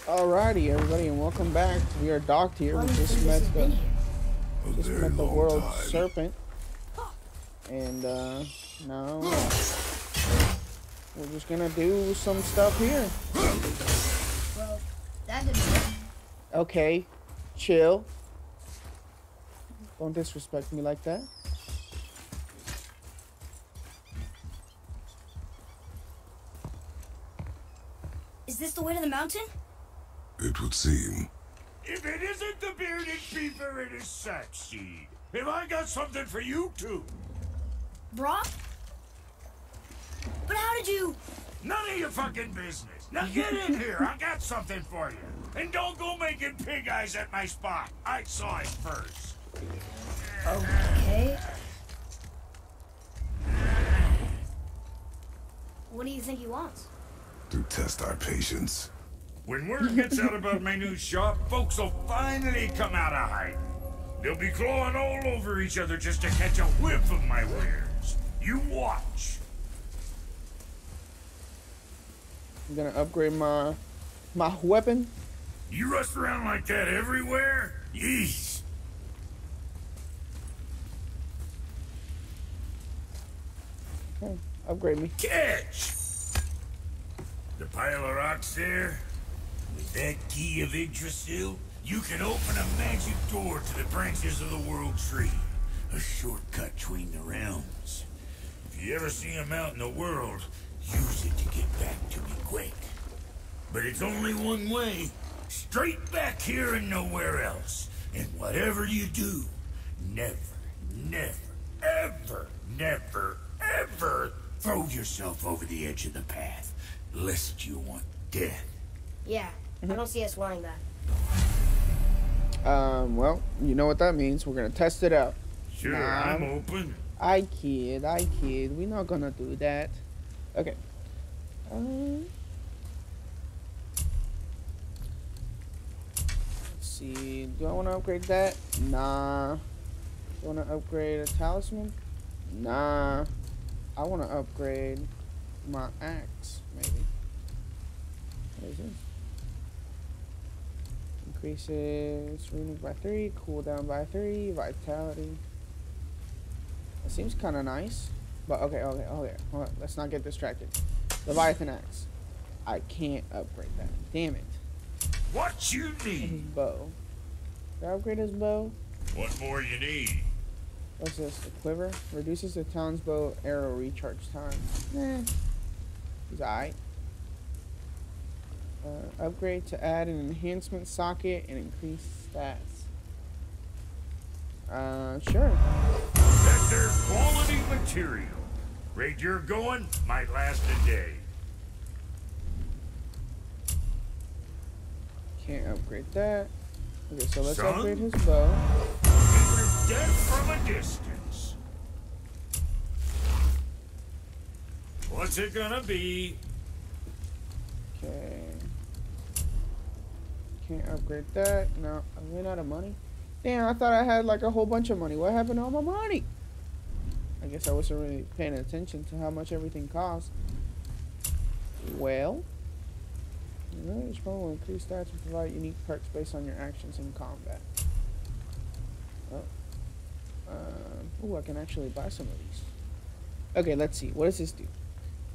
Alrighty, everybody, and welcome back. We are docked here. We just met the world serpent, and now we're just gonna do some stuff here. Well, that didn't work. Okay, chill. Don't disrespect me like that. Is this the way to the mountain? It would seem. If it isn't the bearded beaver, it is Sackseed. Have I got something for you too? Brock? But how did you... None of your fucking business. Now get in here. I got something for you. And don't go making pig eyes at my spot. I saw it first. Okay. What do you think he wants? To test our patience. When word gets out about my new shop, folks will finally come out of hiding. They'll be clawing all over each other just to catch a whiff of my wares. You watch. I'm gonna upgrade my weapon. You rust around like that everywhere? Yeesh. Okay, upgrade me. Catch! The pile of rocks there? With that key of Yggdrasil, you can open a magic door to the branches of the world tree. A shortcut between the realms. If you ever see him out in the world, use it to get back to me quick. But it's only one way. Straight back here and nowhere else. And whatever you do, never, ever throw yourself over the edge of the path, lest you want death. Yeah, I don't see us wanting that. Well, you know what that means. We're gonna test it out. Sure, I'm open. I kid. We're not gonna do that. Okay. Let's see. Do I want to upgrade that? Nah. Do I want to upgrade a talisman? Nah. I want to upgrade my axe, maybe. What is this? Increases runic by 3, cooldown by 3, vitality. It seems kind of nice. But okay, hold on. Let's not get distracted. Leviathan axe. I can't upgrade that. Damn it. What you His need? bow. Did I upgrade his bow? What more you need? What's this? The quiver? Reduces the town's bow arrow recharge time. He's alright. Upgrade to add an enhancement socket and increase stats. Sure. That there's quality material. Rate you're going might last a day. Can't upgrade that. Okay, so let's Son? upgrade his bow. With death from a distance. What's it gonna be? Okay. Can't upgrade that. No, I ran out of money. Damn, I thought I had like a whole bunch of money. What happened to all my money? I guess I wasn't really paying attention to how much everything costs. Well, each one will increase stats and provide unique perks based on your actions in combat. Oh, I can actually buy some of these. Okay, let's see. What does this do?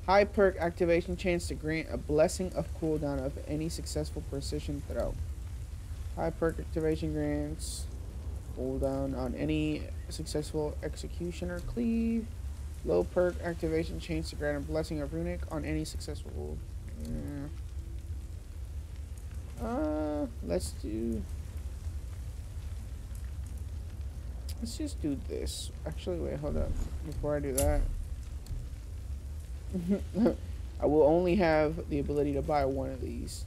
High perk activation chance to grant a blessing of cooldown of any successful precision throw. High perk activation grants cooldown on any successful execution or cleave. Low perk activation chance to grant a blessing of runic on any successful. Let's just do this. Actually, wait, hold up. Before I do that. I will only have the ability to buy one of these.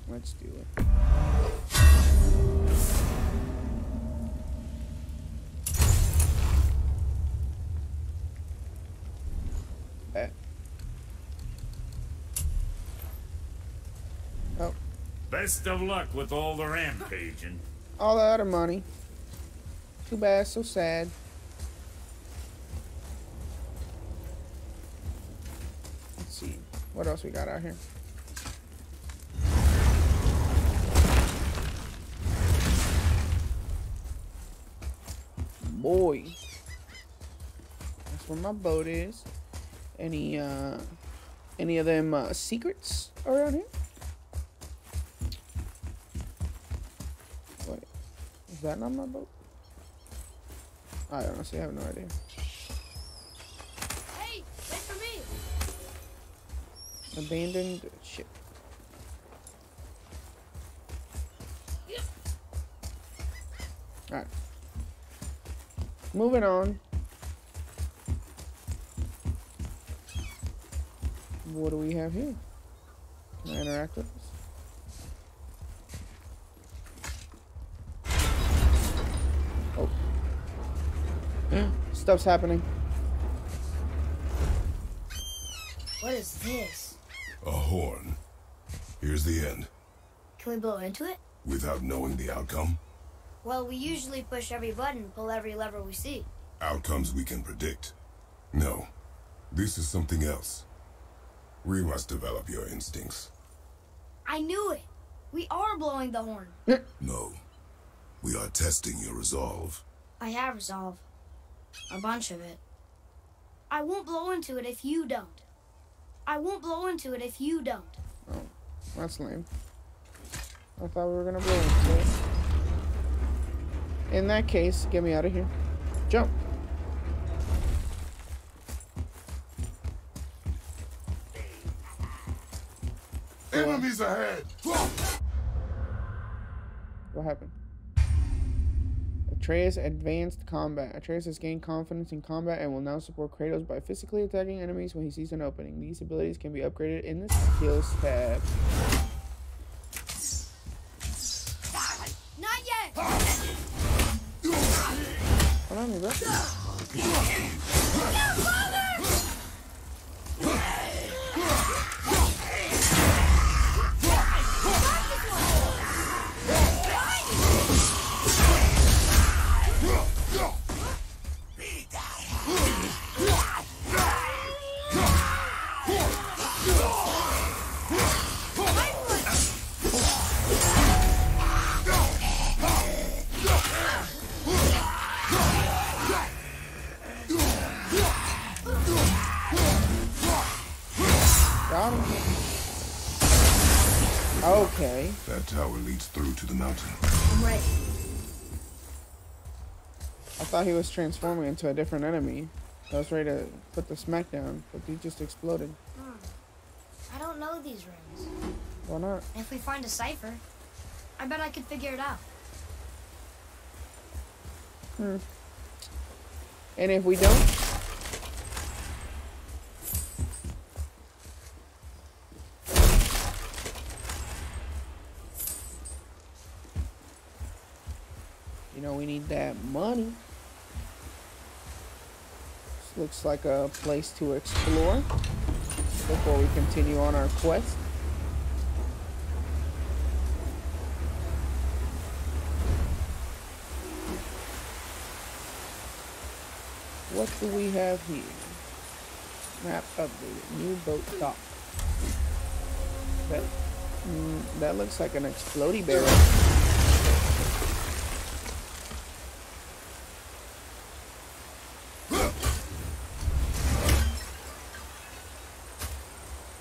Let's do it. Bet. Oh. Best of luck with all the rampaging. All out of money. Too bad, so sad. What else we got out here? Boy. That's where my boat is. Any of them secrets around here? Wait. Is that not my boat? I honestly have no idea. Hey, wait for me. Abandoned ship. Alright. Moving on. What do we have here? Can I interact with this? Oh. Stuff's happening. What is this? A horn. Here's the end. Can we blow into it? Without knowing the outcome, Well, we usually push every button, pull every lever we see. outcomes we can predict. No, this is something else. We must develop your instincts. I knew it. We are blowing the horn. No, we are testing your resolve. I have resolve. A bunch of it. I won't blow into it if you don't. I won't blow into it if you don't. Oh, that's lame. I thought we were gonna blow into it. In that case, get me out of here. Jump. Enemies ahead! What happened? Atreus advanced combat. Atreus has gained confidence in combat and will now support Kratos by physically attacking enemies when he sees an opening. These abilities can be upgraded in the skills tab. Not yet! Hold on, me, bro. Got him. Okay. That tower leads through to the mountain. I'm ready. I thought he was transforming into a different enemy. I was ready to put the smack down, but he just exploded. I don't know these rings. Why not? If we find a cipher, I bet I could figure it out. And if we don't? You know, we need that money. This looks like a place to explore before we continue on our quest. What do we have here? Map updated. New boat dock. That looks like an explodey barrel.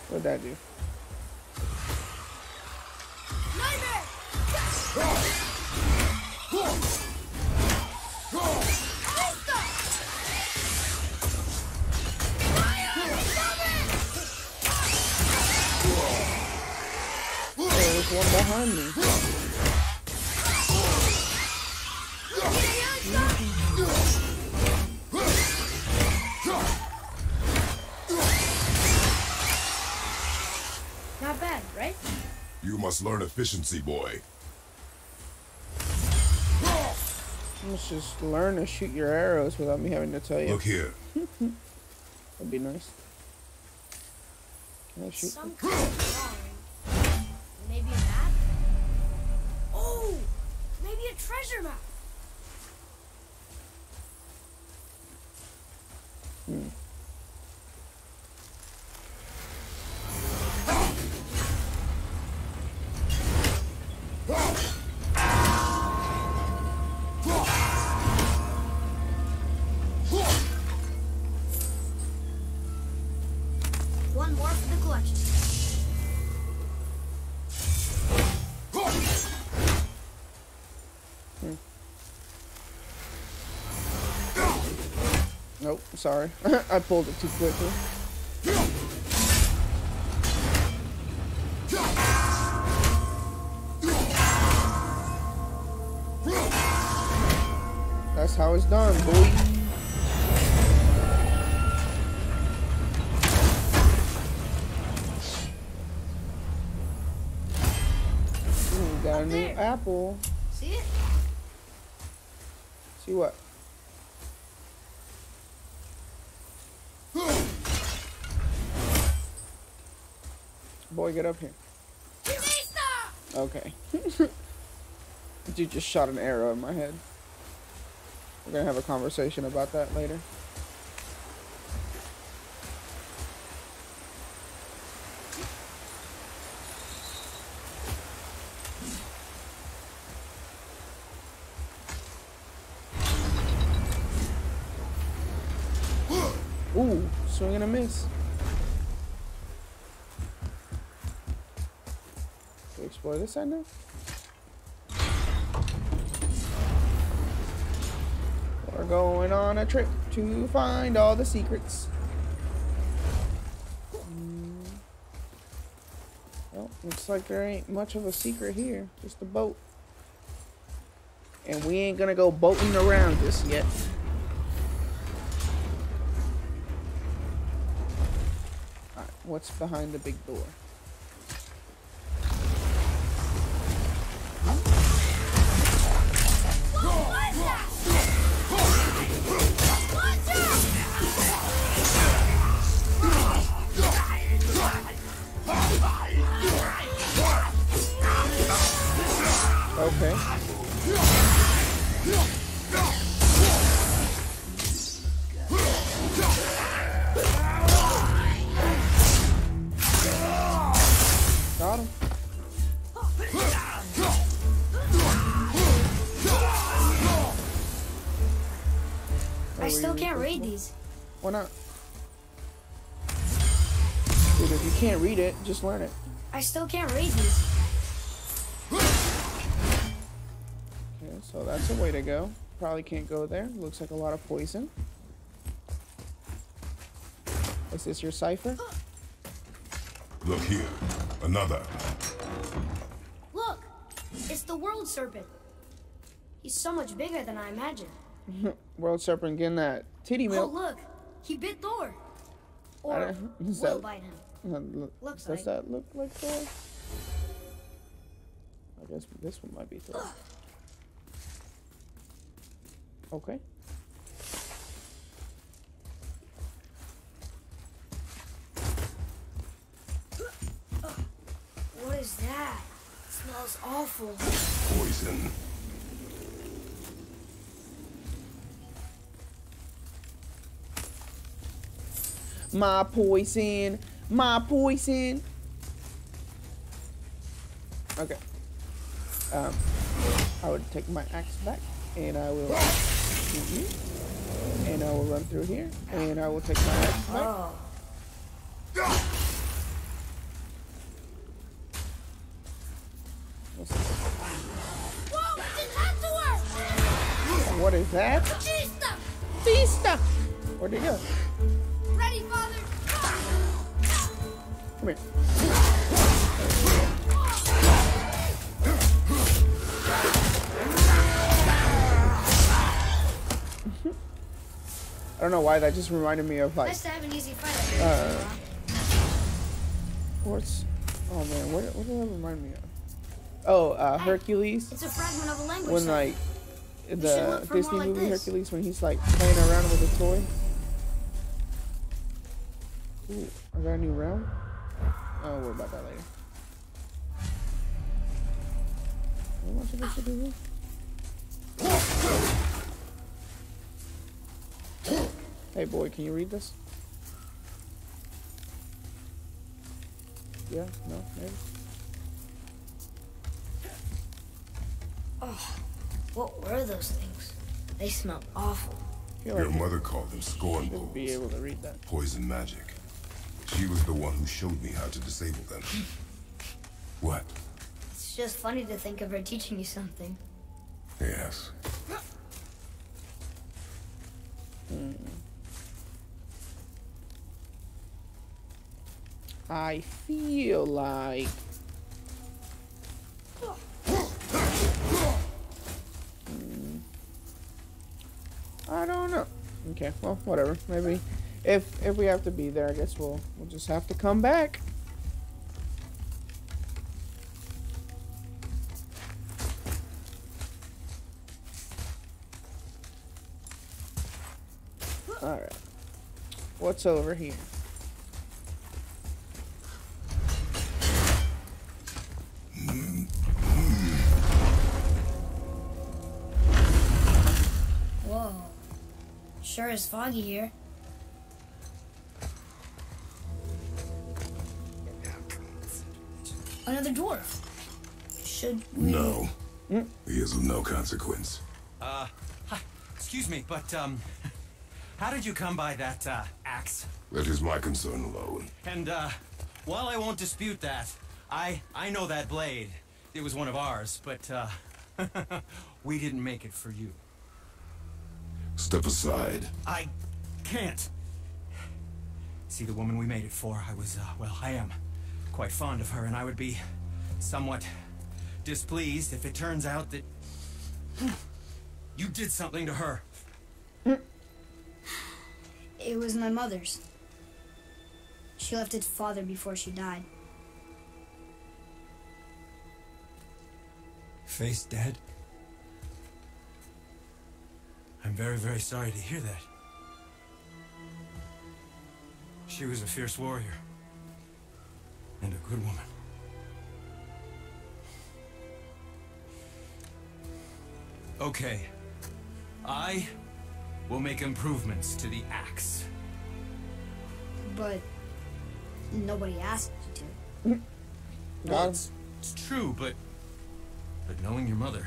What'd that do? Oh, there's one behind me. Not bad, right? You must learn efficiency, boy. Let's just learn to shoot your arrows without me having to tell you. Look here. That'd be nice. Can I shoot? Some kind of drawing. Maybe a map? Oh! Maybe a treasure map. much. Nope, sorry. I pulled it too quickly. That's how it's done, boy. Ooh, got a new apple. See it? See what? Boy, get up here. Okay. Dude just shot an arrow in my head. We're gonna have a conversation about that later. Ooh, swing and a miss. Can we explore this side now? We're going on a trip to find all the secrets. Well, looks like there ain't much of a secret here. Just a boat. And we ain't gonna go boating around just yet. Alright, what's behind the big door? Okay. Got him. I still can't read these. Why not? Dude, if you can't read it, just learn it. I still can't read these. Okay, so that's a way to go. Probably can't go there. Looks like a lot of poison. Is this your cipher? Look here. Another. Look, it's the world serpent. He's so much bigger than I imagined. World serpent getting that titty Oh, milk. look, he bit Thor. Or Is will that- bite him. Looks Does like. that look like Thor? I guess this one might be Thor. Okay. What is that? It smells awful. Poison. My poison. My poison. Okay. I would take my axe back, and I will and I will run through here, and I will take my axe back. Oh. What's this? Whoa, it's an What is that? Batista! Tista! Where'd he go? Ready, father! Come here. I don't know why that just reminded me of like Nice to have an easy fight. what's oh man, what did that remind me of? Oh, Hercules. It's a fragment of a language. When set. like should the look for Disney more like movie this. Hercules when he's like playing around with a toy. Ooh, I got a new realm. Oh, we'll worry about that later. How much of this should do here? Hey boy, can you read this? Yeah? No? Maybe? What were those things? They smelled awful. I feel Your like mother called them scorn you should be bowls. able to read that. Poison magic. She was the one who showed me how to disable them. What? It's just funny to think of her teaching you something. Yes. I feel like I don't know. Okay, well, whatever. Maybe if we have to be there, I guess we'll just have to come back. All right. What's over here? Whoa. Sure is foggy here. Another dwarf. Should we... No. He is of no consequence. Hi. Excuse me, but, how did you come by that, axe? That is my concern alone. And, while I won't dispute that, I know that blade. It was one of ours, but, we didn't make it for you. Step aside. I can't. See, the woman we made it for, I was, well, I am quite fond of her, and I would be somewhat displeased if it turns out that you did something to her. It was my mother's. She left its father before she died. Face dead? I'm very, very sorry to hear that. She was a fierce warrior. And a good woman. Okay. I will make improvements to the axe. But nobody asked you to. Well, it's true, but knowing your mother,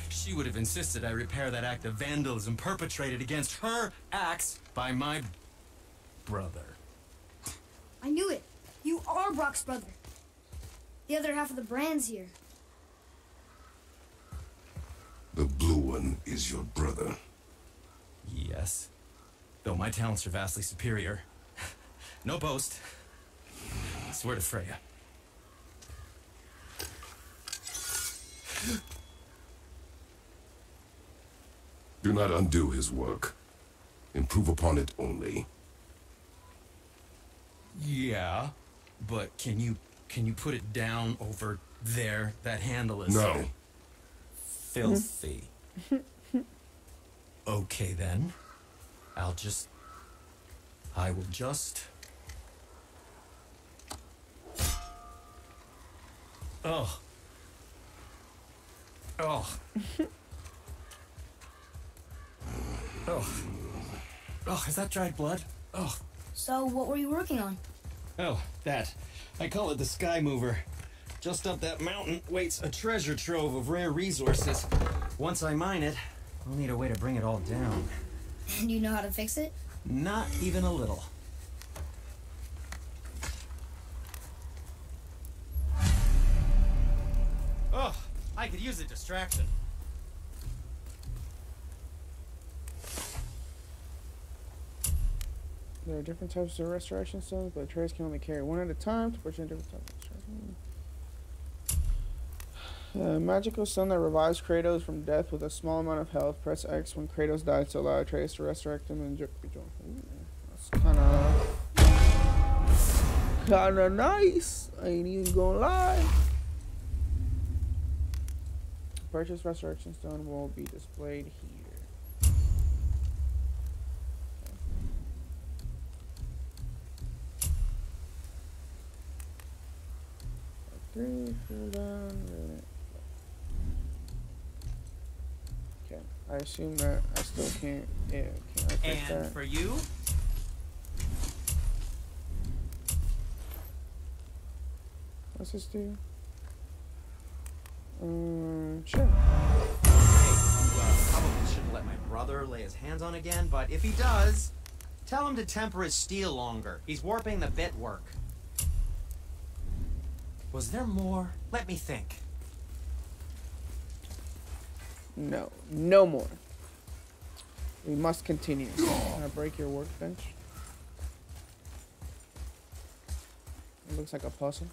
she would have insisted I repair that act of vandalism perpetrated against her axe by my brother. I knew it. You are Brock's brother. The other half of the brand's here. The blue one is your brother. Yes. Though my talents are vastly superior. No boast. I swear to Freya. Do not undo his work. Improve upon it only. Yeah, but can you put it down over there? That handle is No. filthy. Okay then. I will just Oh. Oh. Oh, is that dried blood? Oh. So, what were you working on? Oh, that. I call it the Sky Mover. Just up that mountain waits a treasure trove of rare resources. Once I mine it, I'll need a way to bring it all down. And you know how to fix it? Not even a little. Oh, I could use a distraction. There are different types of restoration stones, but trays can only carry one at a time to purchase different types of restoration. Magical stone that revives Kratos from death with a small amount of health. Press X when Kratos dies to allow Atreus to resurrect him and that's kinda nice. I ain't even gonna lie. Purchase resurrection stone will be displayed here. 3, cool down, okay, I assume that I still can't, yeah, can I take And that? for you? What's this do? Sure. Hey, you probably shouldn't let my brother lay his hands on again, but if he does, Tell him to temper his steel longer. He's warping the bit work. Was there more? Let me think. No, no more. We must continue. Can I break your workbench? It looks like a puzzle.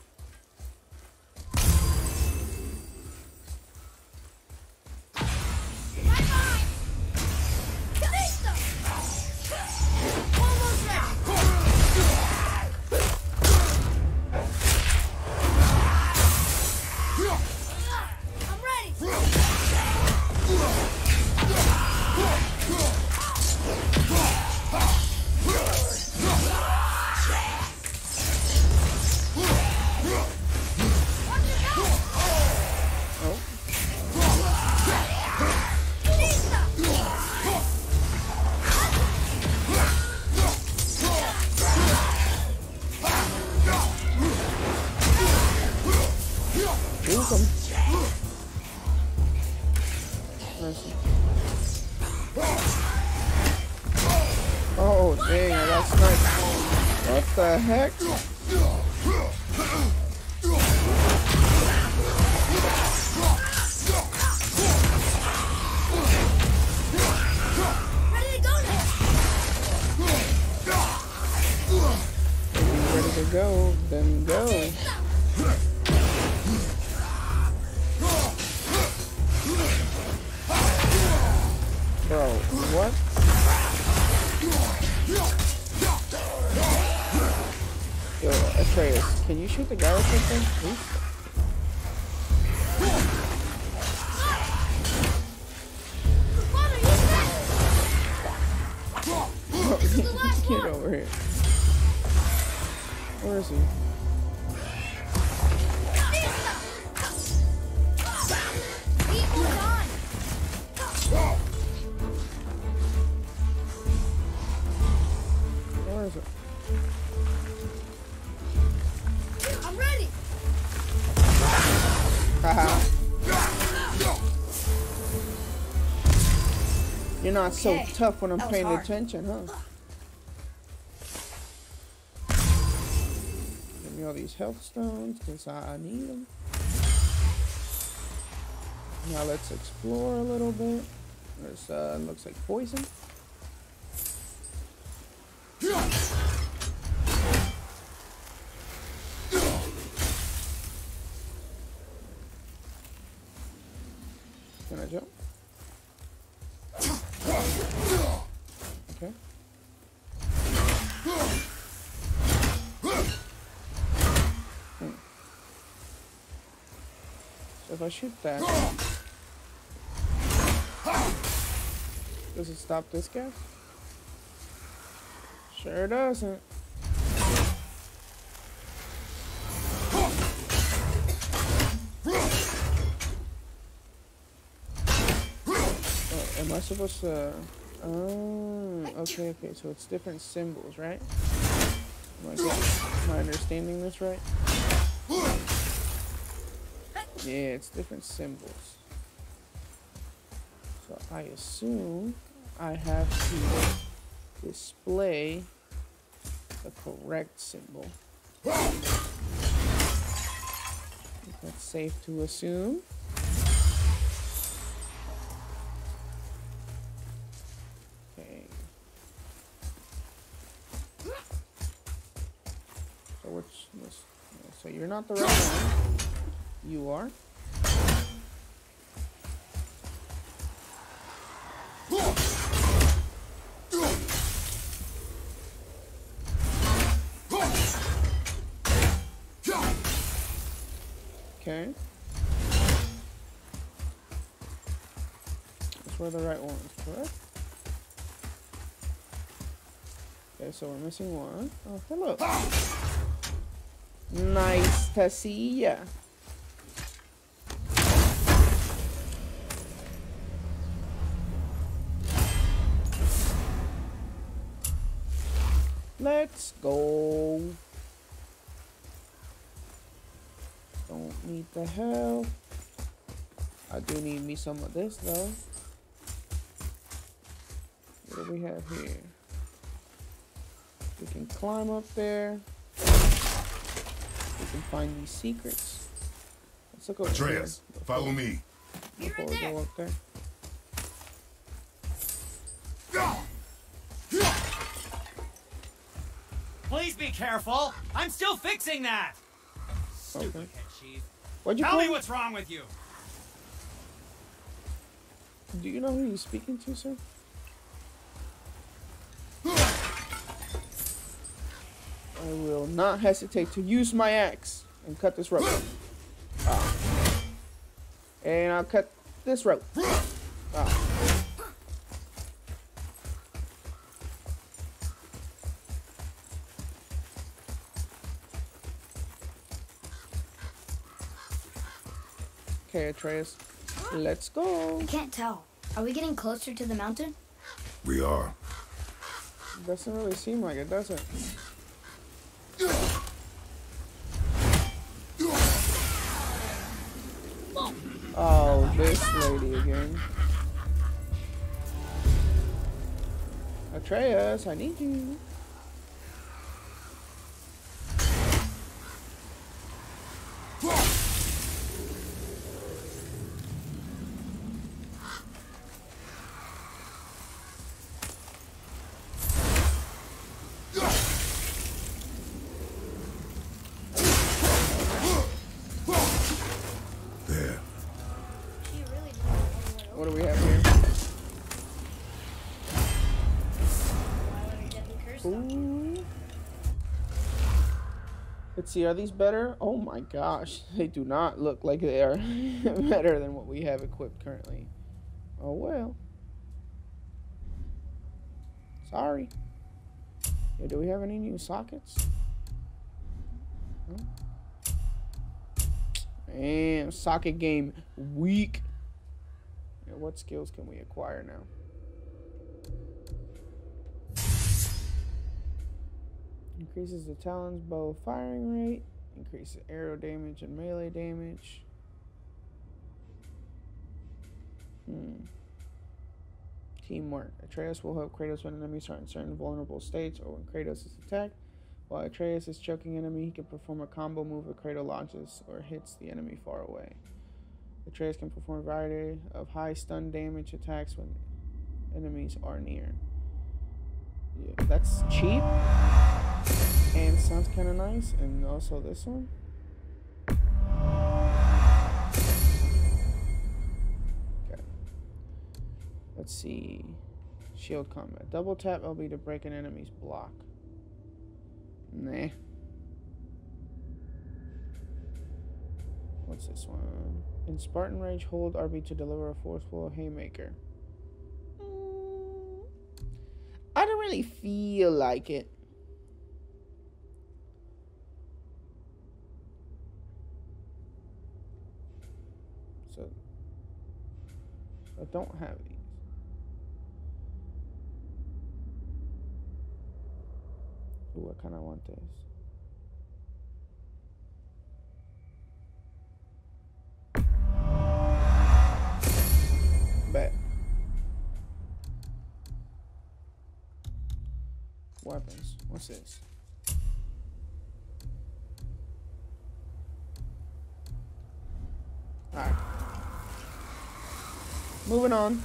Oh dang, I got sniped. What the heck? Ready to go now. If you're ready to go, then go. Bro, what? Yo, Atreus, can you shoot the guy or something? Please? Get over here. Where is he? Where is it? I'm ready. Haha. You're not so Okay, tough when I'm that was paying hard. attention, huh? Give me all these health stones, because I need them. Now let's explore a little bit. There's, looks like poison. Can I jump? Okay. So if I shoot that, does it stop this guy? Sure doesn't. Oh, am I supposed to? Oh, okay. So it's different symbols, right? Am I understanding this right? Yeah, it's different symbols. So I assume I have to display the correct symbol. That's safe to assume. Okay. So you're not the right one. You are. Okay. That's where the right one is, correct? Okay, so we're missing one. Oh, hello. Nice to see ya. Let's go. Don't need the help. I do need me some of this though. What do we have here? We can climb up there. We can find these secrets. Let's look over Atreus, here. follow me. Before we go up there. Please be careful. I'm still fixing that. Stupid Okay. head chief. What'd you Tell call me me? what's wrong with you. Do you know who you're speaking to, sir? I will not hesitate to use my axe and cut this rope. And I'll cut this rope. Okay, Atreus, let's go. I can't tell. Are we getting closer to the mountain? We are. Doesn't really seem like it, does it? Oh, this lady again. Atreus, I need you. There. She really What do we have here? Ooh. Let's see, are these better? Oh my gosh, they do not look like they are better than what we have equipped currently. Oh well. Sorry. Yeah, do we have any new sockets? No? Damn, socket game weak. Yeah, what skills can we acquire now? Increases the Talon's bow firing rate. Increases arrow damage and melee damage. Teamwork. Atreus will help Kratos when enemies are in certain vulnerable states or when Kratos is attacked. While Atreus is choking enemy, he can perform a combo move if Kratos launches or hits the enemy far away. Atreus can perform a variety of high stun damage attacks when enemies are near. Yeah, that's cheap and sounds kind of nice. And also this one. Okay. Let's see. Shield combat. Double tap LB to break an enemy's block. Nah. What's this one? In Spartan Rage, hold RB to deliver a forceful haymaker. I don't really feel like it. So, I don't have these. Ooh, I kind of want this. Bet. Weapons. What's this? Alright. Moving on.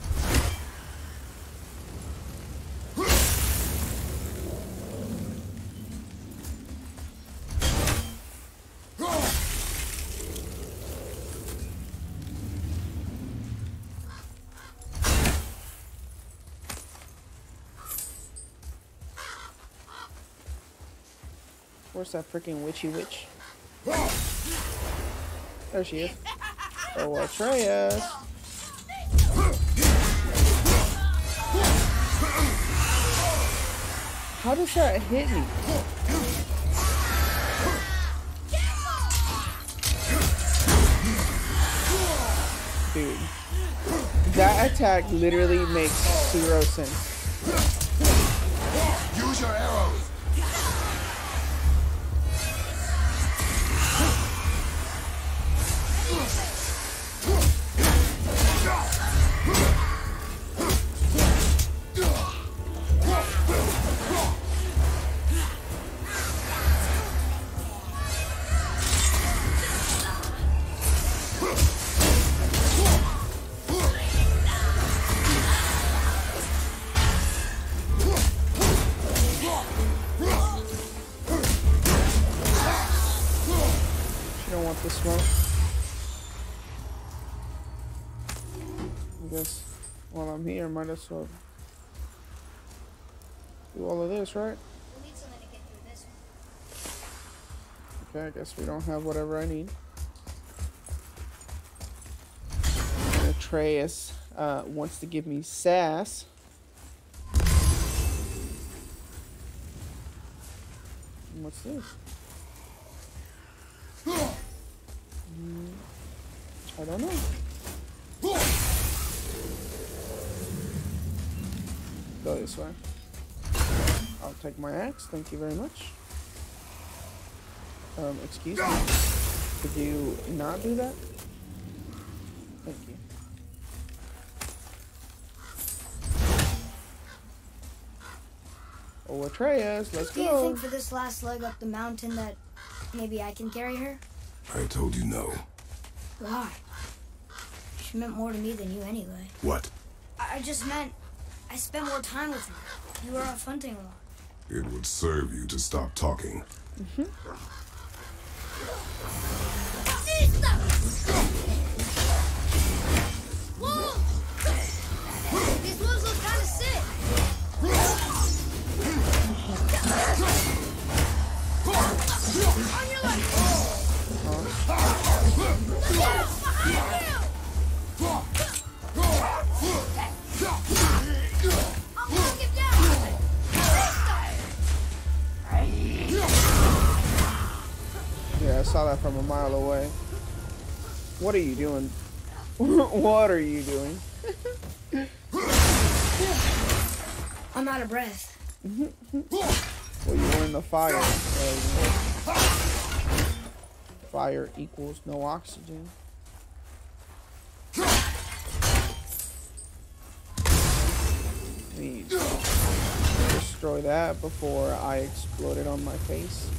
Where's that freaking witchy witch? There she is. Oh, Atreus. How does that hit me? Dude. That attack literally makes 0 sense. Use your arrows. off the smoke. I guess while I'm here, I might as well do all of this, right? We'll need something to get through this one. Okay, I guess we don't have whatever I need. Atreus wants to give me sass. And what's this? I don't know. Go this way. I'll take my axe. Thank you very much. Excuse me. Could you not do that? Thank you. Oh, Atreus, let's Do you go. think for this last leg up the mountain that maybe I can carry her? I told you no. Why? She meant more to me than you anyway. What? I just meant I spent more time with her. You were off hunting a lot. It would serve you to stop talking. Whoa! These wolves look kind of sick. On your left! Look out! Behind you! I'll knock him down! Yeah, I saw that from a mile away. What are you doing? What are you doing? I'm out of breath. Well, you were in the fire. Fire equals no oxygen. Need to destroy that before I explode it on my face.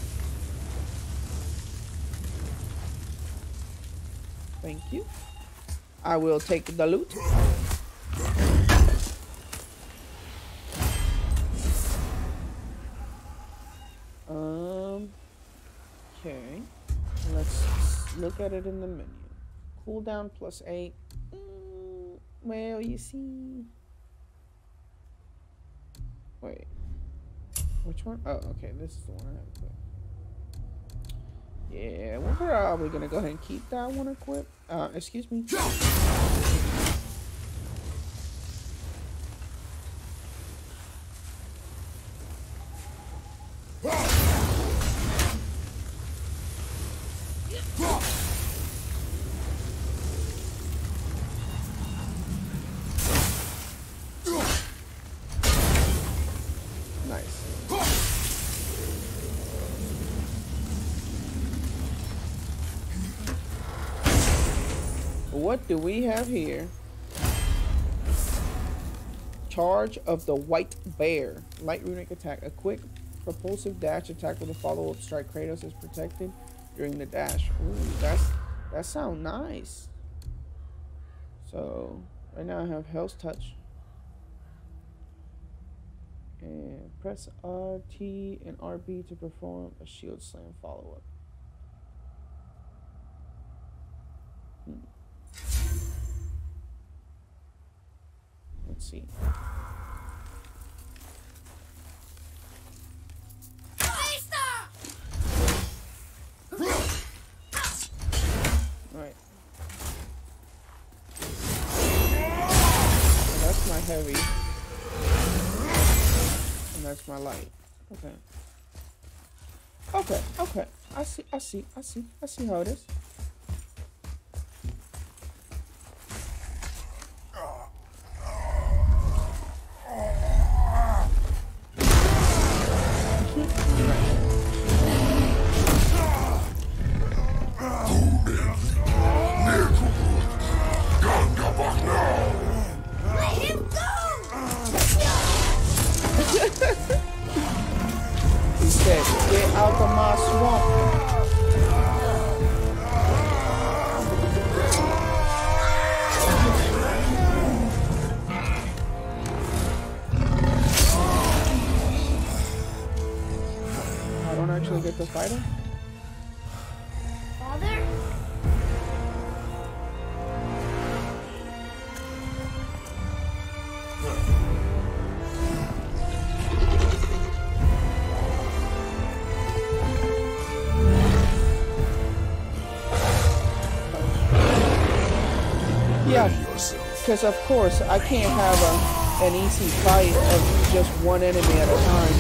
Thank you. I will take the loot. Okay. Let's look at it in the menu. Cooldown +8. Well, you see. Wait. Which one? Oh, okay. This is the one I have equipped. Yeah, we're probably gonna go ahead and keep that one equipped. Excuse me. Nice. What do we have here? Charge of the White Bear. Light runic attack. A quick propulsive dash attack with a follow-up strike. Kratos is protected during the dash. Ooh, that sounds nice. So right now I have Hell's Touch. And press RT and RB to perform a shield slam follow-up. Let's see. Alright. That's my heavy. And that's my light. Okay. Okay. I see how it is. He said, get out of my swamp. I don't actually get to fight him? Father? Because of course I can't have an easy fight of just one enemy at a time.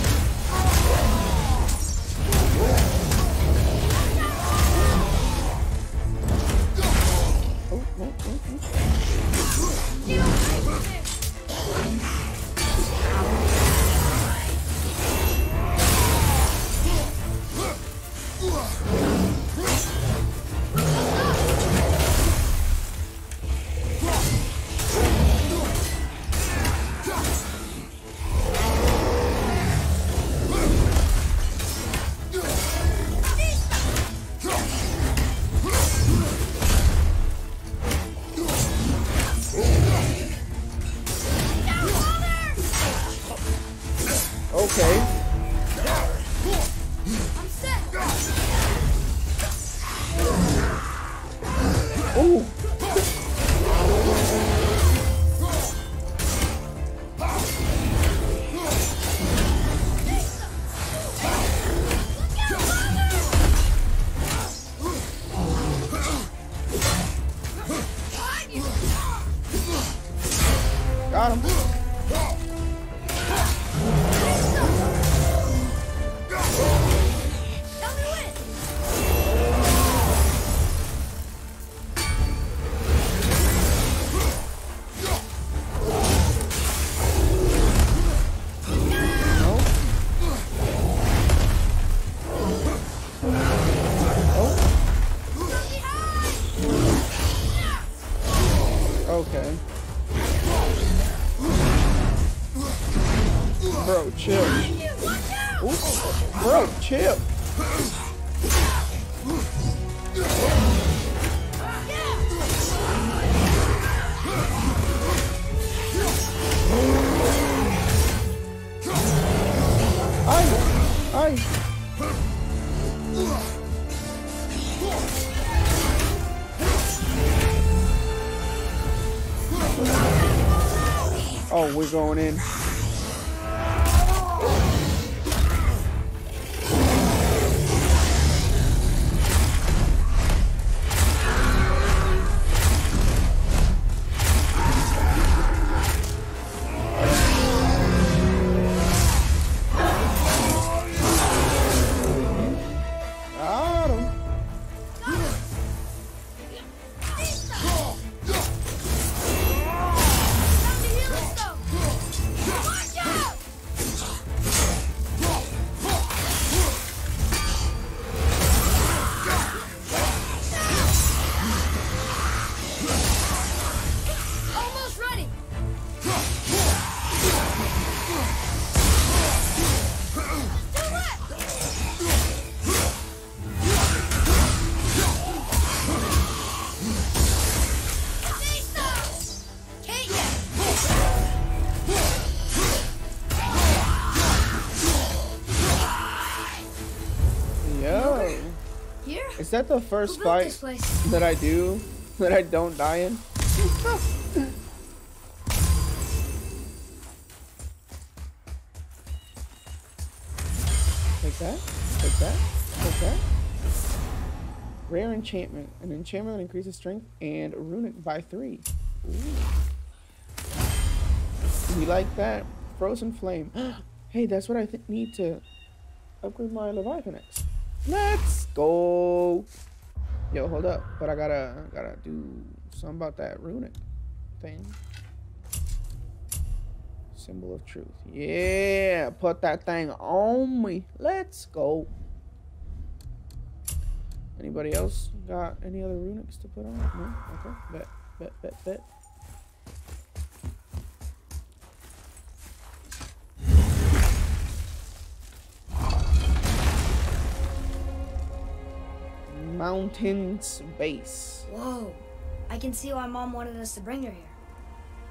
Okay. I'm set. Ooh. Got him. Okay. Bro, chill. Ooh. Bro, chill. Ay. Oh, we're going in. Got him. Almost ready. Yo. Here? Is that the first Who built this fight place? that I do that I don't die in? Take that. Take that. Take that. Rare enchantment. An enchantment that increases strength and runic by 3. Ooh. We like that. Frozen flame. Hey, that's what I need to upgrade my Leviathan X. Let's go. Yo, hold up. But I gotta do something about that runic thing. Symbol of truth. Yeah, put that thing on me. Let's go. Anybody else got any other runics to put on? No? Okay. Bet. Mountain's base. Whoa. I can see why Mom wanted us to bring her here.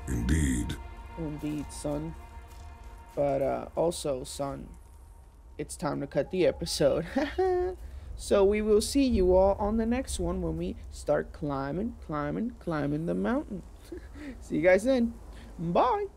Indeed. Indeed, son. But also, son, it's time to cut the episode. So we will see you all on the next one when we start climbing the mountain. See you guys then. Bye.